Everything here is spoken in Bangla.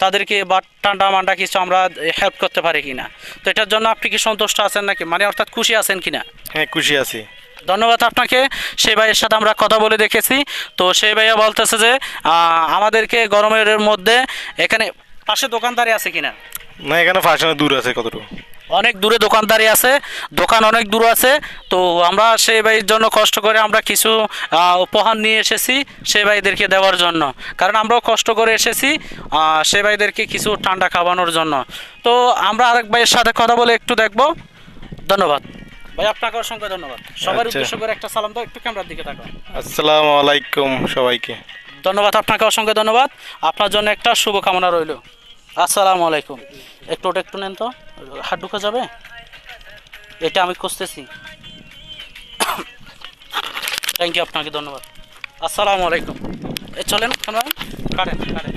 তাদেরকে বা ঠান্ডা মান্ডা কিছু আমরা হেল্প করতে পারি কিনা। তো এটার জন্য আপনি কি সন্তুষ্ট আছেন নাকি, মানে অর্থাৎ খুশি আছেন কিনা? হ্যাঁ, খুশি আছি। ধন্যবাদ আপনাকে। সেই ভাইয়ের সাথে আমরা কথা বলে দেখেছি। তো সেই ভাইয়া বলতেছে যে আমাদেরকে গরমের মধ্যে এখানে পাশে দোকানদারি আছে কিনা। না, এখানে ফাঁসানো দূর আছে কতটুকু। অনেক দূরে দোকানদারি আছে, দোকান অনেক দূর আছে। তো আমরা সেই ভাইয়ের জন্য কষ্ট করে আমরা কিছু উপহার নিয়ে এসেছি সেই ভাইদেরকে দেওয়ার জন্য, কারণ আমরাও কষ্ট করে এসেছি সেই ভাইদেরকে কিছু ঠান্ডা খাওয়ানোর জন্য। তো আমরা আরেক ভাইয়ের সাথে কথা বলে একটু দেখব। ধন্যবাদ ভাই, আপনাকে অসংখ্য ধন্যবাদ। সবার আচ্ছা। উদ্দেশ্য করে একটা সালাম দাও, একটু ক্যামেরার দিকে তাকাও। আসসালামু আলাইকুম সবাইকে। ধন্যবাদ, আপনাকে অসংখ্য ধন্যবাদ। আপনার জন্য একটা শুভকামনা রইল। আসসালামু আলাইকুম। একটু নেন তো, হাত ঢুকে যাবে, এটা আমি খুঁজতেছি। থ্যাংক ইউ, আপনাকে ধন্যবাদ। আসসালামু আলাইকুম। চলেন, কাটেন কাটেন।